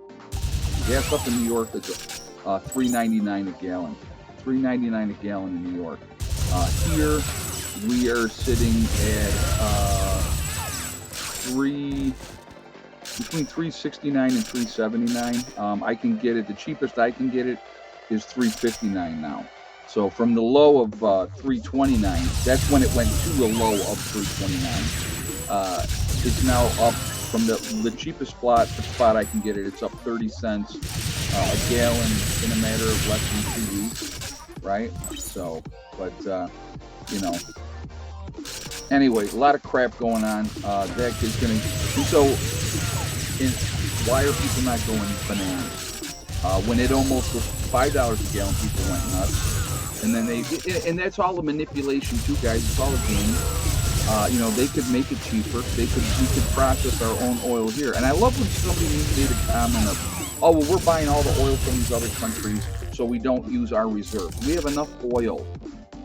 Gas up in New York is $3.99 a gallon. $3.99 a gallon in New York. Here we are sitting at between $3.69 and $3.79. I can get it. The cheapest I can get it is $3.59 now. So from the low of $3.29, that's when it went to the low of $3.29. It's now up from the cheapest spot I can get it. It's up 30 cents a gallon in a matter of less than 2 weeks, right? So, but anyway, a lot of crap going on. That is going to. And so, why are people not going bananas? When it almost was $5 a gallon, people went nuts. And then and that's all a manipulation too, guys. It's all a game. They could make it cheaper. We could process our own oil here. And I love when somebody made a comment of, oh, well, we're buying all the oil from these other countries, so we don't use our reserve. We have enough oil,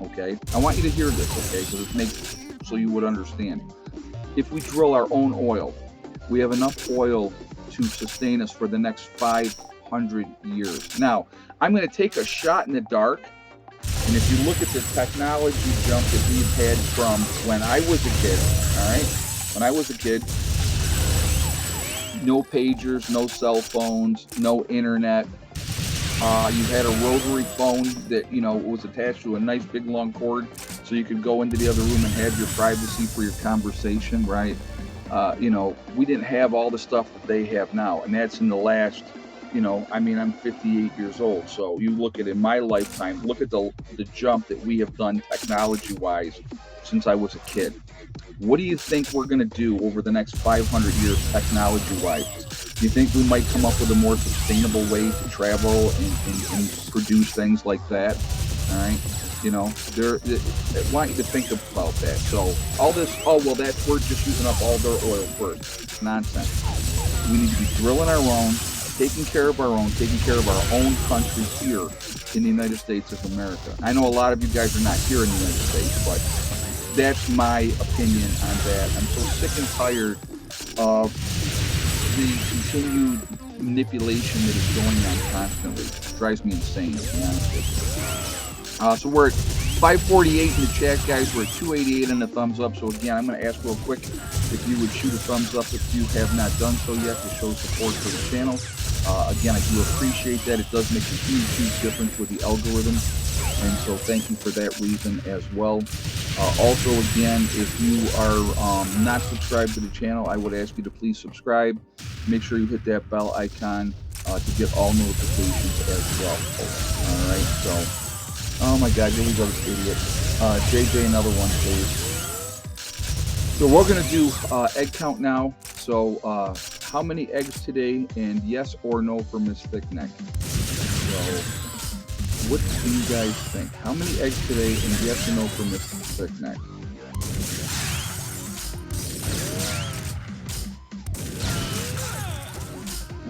okay? I want you to hear this, okay, because it makes so you would understand. If we drill our own oil, we have enough oil to sustain us for the next 500 years. Now, I'm going to take a shot in the dark. And if you look at the technology jump that we've had from when I was a kid, all right? When I was a kid, no pagers, no cell phones, no internet. You had a rotary phone that, was attached to a nice big long cord so you could go into the other room and have your privacy for your conversation, right? You know, we didn't have all the stuff that they have now, and that's in the last, you know, I mean, I'm 58 years old, so you look at in my lifetime, look at the jump that we have done technology-wise since I was a kid. What do you think we're going to do over the next 500 years technology-wise? Do you think we might come up with a more sustainable way to travel and produce things like that? All right. You know, I want you to think about that. So all this, oh, well, we're just using up all their oil first. It's nonsense. We need to be drilling our own, taking care of our own, taking care of our own country here in the United States of America. I know a lot of you guys are not here in the United States, but that's my opinion on that. I'm so sick and tired of the continued manipulation that is going on constantly. It drives me insane, to be honest with you. So we're at 548 in the chat, guys. We're at 288 in the thumbs up. So again, I'm going to ask real quick if you would shoot a thumbs up if you have not done so yet to show support for the channel. Again, I do appreciate that. It does make a huge, huge difference with the algorithm. And so thank you for that reason as well. Also, again, if you are not subscribed to the channel, I would ask you to please subscribe. Make sure you hit that bell icon to get all notifications as well. All right, so, oh my God, here we go, this idiot. JJ, another one, please. So we're going to do egg count now. So how many eggs today, and yes or no for Miss Thickneck? So what do you guys think? How many eggs today, and yes or no for Miss Thickneck?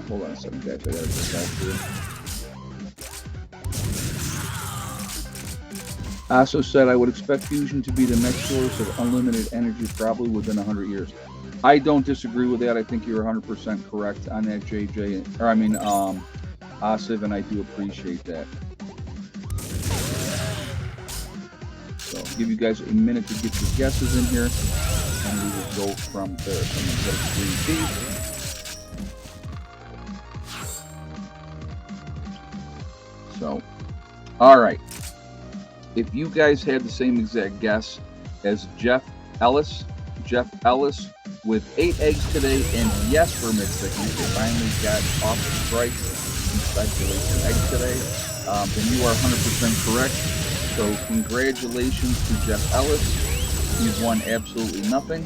Hold on a second, guys. I gotta get back here. Aso said, I would expect fusion to be the next source of unlimited energy probably within 100 years. I don't disagree with that. I think you're 100% correct on that, JJ. Or I mean, Asif, and I do appreciate that. So I'll give you guys a minute to get your guesses in here, and we will go from there. So I'm going to put green tea. So, all right. If you guys had the same exact guess as Jeff Ellis with 8 eggs today, and yes for Miss Thickneck, they finally got off the strike and speculation eggs today, then you are 100% correct. So congratulations to Jeff Ellis. You've won absolutely nothing.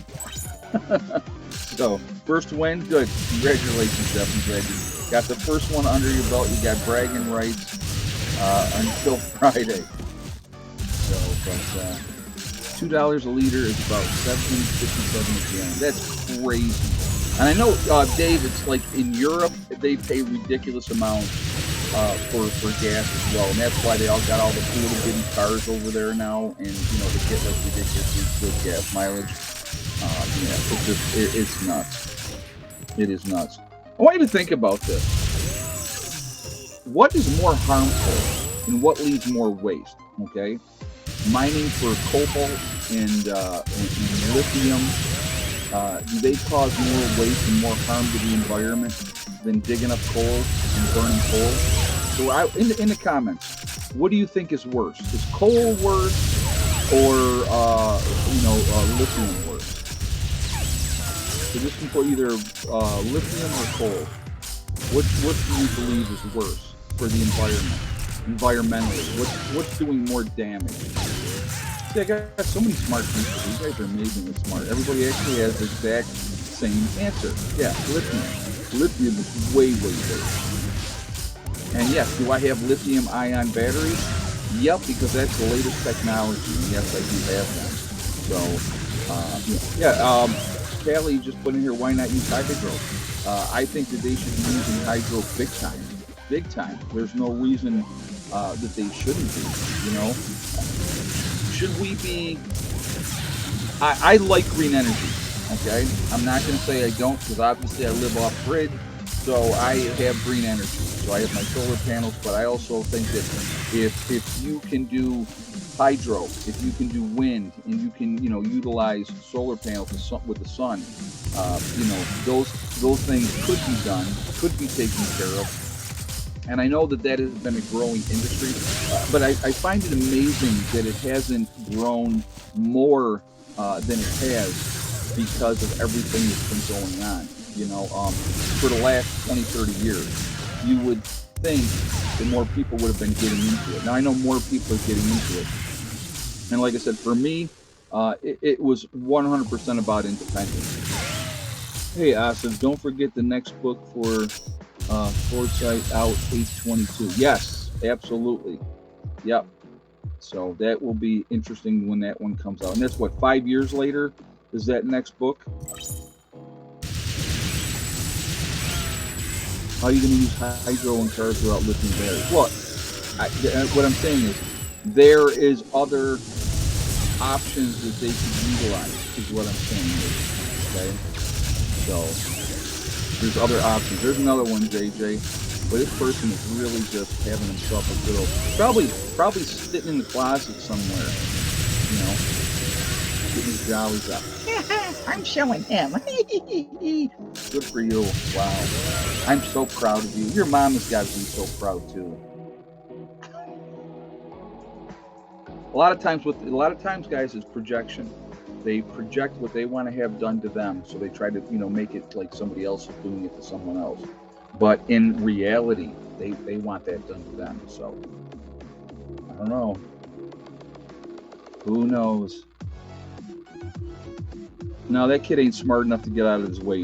So first win, good. Congratulations, Jeff. I'm glad you got the first one under your belt. You got bragging rights until Friday. So, but $2 a liter is about $7.57 a gallon. That's crazy. And I know, Dave, it's like in Europe they pay ridiculous amounts for gas as well, and that's why they all got all the little bitty cars over there now, and you know they get like ridiculously good gas mileage. Yeah, it's just it's nuts. It is nuts. I want you to think about this. What is more harmful and what leaves more waste? Okay, mining for cobalt and lithium. Do they cause more waste and more harm to the environment than digging up coal and burning coal? So in the comments, what do you think is worse? Is coal worse or lithium worse? So this can put either lithium or coal. What do you believe is worse for the environment? Environmentally, what's doing more damage? See, I got so many smart people. You guys are amazingly smart. Everybody actually has the exact same answer. Yeah, lithium. Lithium is way worse. And yes, do I have lithium-ion batteries? Yep, because that's the latest technology. And yes, I do have them. So, Callie just put in here, why not use hydro? I think that they should be using hydro big time. Big time. There's no reason that they shouldn't be, you know? Should we be... I like green energy, okay? I'm not going to say I don't, because obviously I live off-grid, so I have green energy. So I have my solar panels, but I also think that if you can do hydro, if you can do wind, and you can, utilize solar panels with the sun, those things could be done, could be taken care of. And I know that has been a growing industry, but I find it amazing that it hasn't grown more than it has because of everything that's been going on. You know, for the last 20, 30 years, you would think that more people would have been getting into it. Now I know more people are getting into it, and like I said, for me, it was 100% about independence. Hey, Asif, don't forget the next book for Foresight out 822. Yes, absolutely. Yep. So that will be interesting when that one comes out. And that's what, 5 years later is that next book? How are you going to use hydro in cars without lithium batteries? Well, what I'm saying is there is other options that they could utilize, is what I'm saying. Okay? So there's other options. There's another one, JJ. But this person is really just having himself a good old, probably sitting in the closet somewhere, you know, getting his jollies up. I'm showing him. Good for you. Wow. I'm so proud of you. Your mom has got to be so proud too. A lot of times, guys, is projection. They project what they want to have done to them, so they try to, make it like somebody else is doing it to someone else. But in reality, they want that done to them. So I don't know. Who knows? No, that kid ain't smart enough to get out of his way.